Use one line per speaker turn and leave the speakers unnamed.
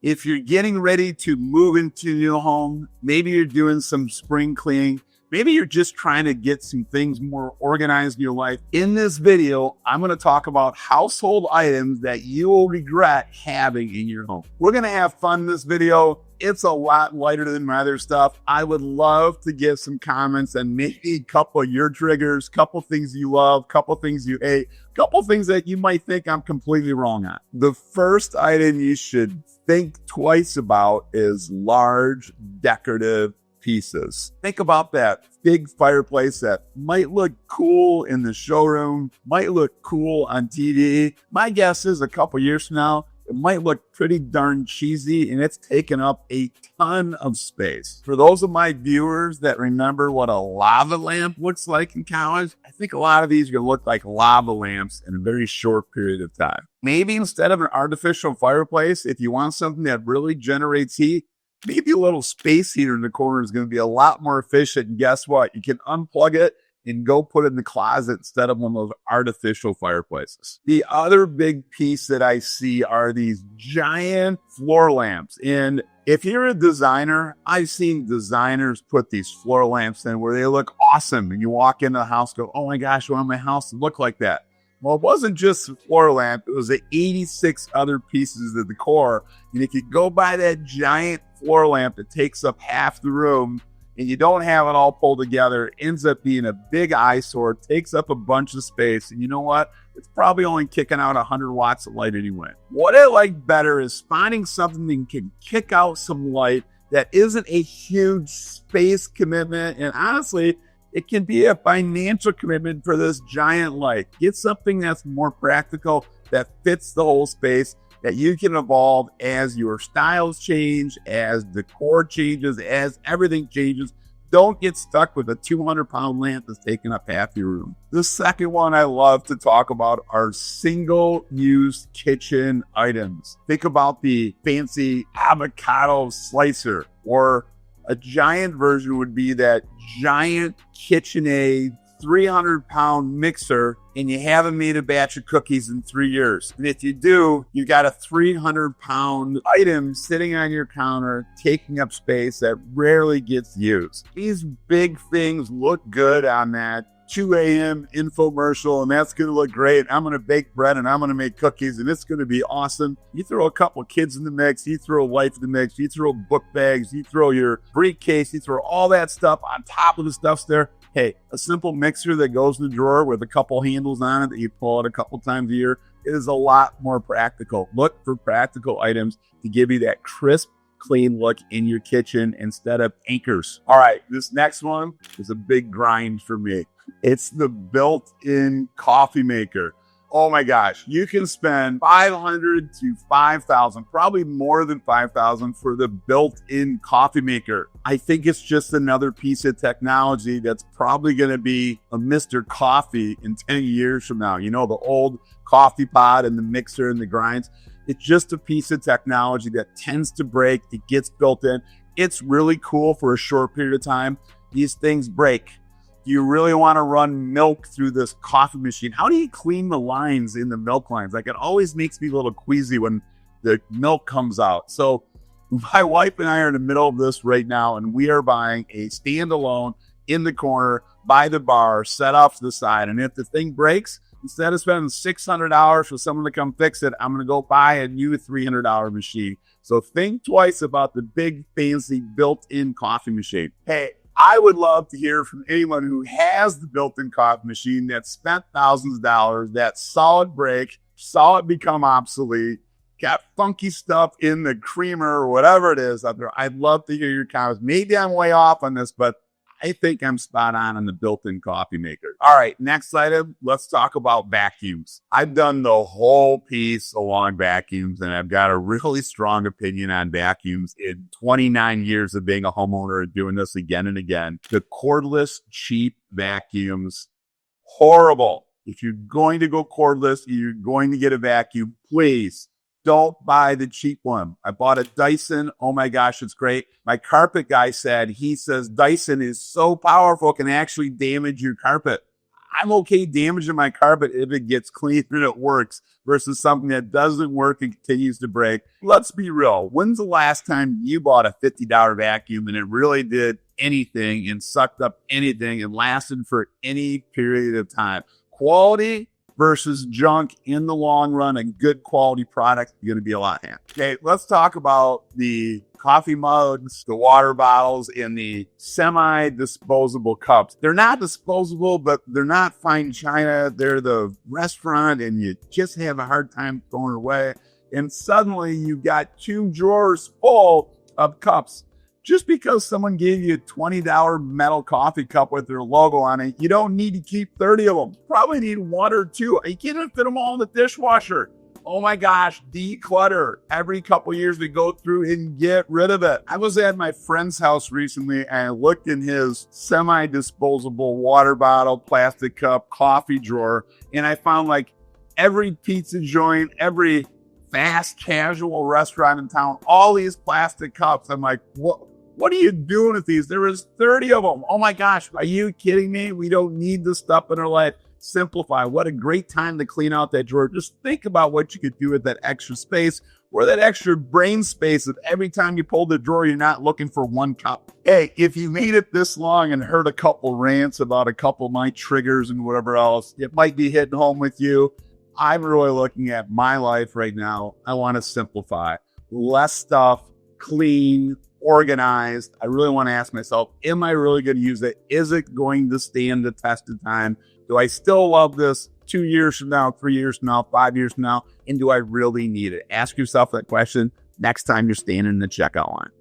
If you're getting ready to move into a new home, maybe you're doing some spring cleaning, maybe you're just trying to get some things more organized in your life. In this video, I'm going to talk about household items that you will regret having in your home. We're going to have fun in this video. It's a lot lighter than my other stuff. I would love to get some comments and maybe a couple of your triggers, couple things you love, couple things you hate, couple things that you might think I'm completely wrong on. The first item you should think twice about is large decorative pieces. Think about that big fireplace that might look cool in the showroom, might look cool on TV. My guess is a couple years from now, it might look pretty darn cheesy and it's taken up a ton of space. For those of my viewers that remember what a lava lamp looks like in college, I think a lot of these are going to look like lava lamps in a very short period of time. Maybe instead of an artificial fireplace, if you want something that really generates heat, maybe a little space heater in the corner is going to be a lot more efficient. And guess what? You can unplug it and go put it in the closet instead of one of those artificial fireplaces. The other big piece that I see are these giant floor lamps. And if you're a designer, I've seen designers put these floor lamps in where they look awesome. And you walk into the house, go, oh my gosh, I want my house to look like that. Well, it wasn't just a floor lamp. It was the 86 other pieces of the decor. And if you go by that giant floor lamp that takes up half the room and you don't have it all pulled together, it ends up being a big eyesore, takes up a bunch of space. And you know what? It's probably only kicking out 100 watts of light anyway. What I like better is finding something that can kick out some light that isn't a huge space commitment. And honestly, it can be a financial commitment for this giant light. Get something that's more practical, that fits the whole space, that you can evolve as your styles change, as decor changes, as everything changes. Don't get stuck with a 200-pound lamp that's taking up half your room. The second one I love to talk about are single-use kitchen items. Think about the fancy avocado slicer, or a giant version would be that giant KitchenAid 300-pound mixer, and you haven't made a batch of cookies in 3 years. And if you do, you got a 300-pound item sitting on your counter, taking up space that rarely gets used. These big things look good on that 2 a.m. infomercial, and that's going to look great. I'm going to bake bread and I'm going to make cookies, and it's going to be awesome. You throw a couple of kids in the mix, you throw life in the mix, you throw book bags, you throw your briefcase, you throw all that stuff on top of the stuff's there. Hey, a simple mixer that goes in the drawer with a couple handles on it that you pull out a couple times a year is a lot more practical. Look for practical items to give you that crisp, clean look in your kitchen instead of anchors. All right, this next one is a big grind for me. It's the built-in coffee maker. Oh my gosh, you can spend $500 to $5,000, probably more than $5,000 for the built-in coffee maker. I think it's just another piece of technology that's probably going to be a Mr. Coffee in 10 years from now. You know, the old coffee pot and the mixer and the grinds. It's just a piece of technology that tends to break. It gets built in. It's really cool for a short period of time. These things break. You really want to run milk through this coffee machine. How do you clean the lines in the milk lines? Like, it always makes me a little queasy when the milk comes out. So my wife and I are in the middle of this right now, and we are buying a standalone in the corner by the bar, set off to the side. And if the thing breaks, instead of spending $600 for someone to come fix it, I'm going to go buy a new $300 machine. So think twice about the big, fancy, built-in coffee machine. Hey, I would love to hear from anyone who has the built-in coffee machine that spent thousands of dollars, that saw it break, saw it become obsolete, got funky stuff in the creamer or whatever it is out there. I'd love to hear your comments. Maybe I'm way off on this, but I think I'm spot on the built-in coffee maker. All right, next item, let's talk about vacuums. I've done the whole piece along vacuums, and I've got a really strong opinion on vacuums in 29 years of being a homeowner and doing this again and again. The cordless, cheap vacuums, horrible. If you're going to go cordless, you're going to get a vacuum, please don't buy the cheap one. I bought a Dyson. Oh my gosh, it's great. My carpet guy said, he says Dyson is so powerful, it can actually damage your carpet. I'm okay damaging my carpet if it gets clean and it works versus something that doesn't work and continues to break. Let's be real. When's the last time you bought a $50 vacuum and it really did anything and sucked up anything and lasted for any period of time? Quality versus junk in the long run, a good quality product is going to be a lot happier. Okay, let's talk about the coffee mugs, the water bottles, and the semi-disposable cups. They're not disposable, but they're not fine china. They're the restaurant, and you just have a hard time throwing it away. And suddenly you've got 2 drawers full of cups. Just because someone gave you a $20 metal coffee cup with their logo on it, you don't need to keep 30 of them. You probably need 1 or 2. You can't even fit them all in the dishwasher. Oh my gosh, declutter. Every couple of years we go through and get rid of it. I was at my friend's house recently and I looked in his semi-disposable water bottle, plastic cup, coffee drawer, and I found like every pizza joint, every fast casual restaurant in town, all these plastic cups. I'm like, what are you doing with these? There is 30 of them. Oh my gosh, are you kidding me? We don't need this stuff in our life. Simplify. What a great time to clean out that drawer. Just think about what you could do with that extra space or that extra brain space of every time you pull the drawer, you're not looking for 1 cup. Hey, if you made it this long and heard a couple rants about a couple of my triggers and whatever else, it might be hitting home with you. I'm really looking at my life right now. I want to simplify. Less stuff, clean, organized. I really want to ask myself, am I really going to use it? Is it going to stand the test of time? Do I still love this 2 years from now, 3 years from now, 5 years from now? And do I really need it? Ask yourself that question next time you're standing in the checkout line.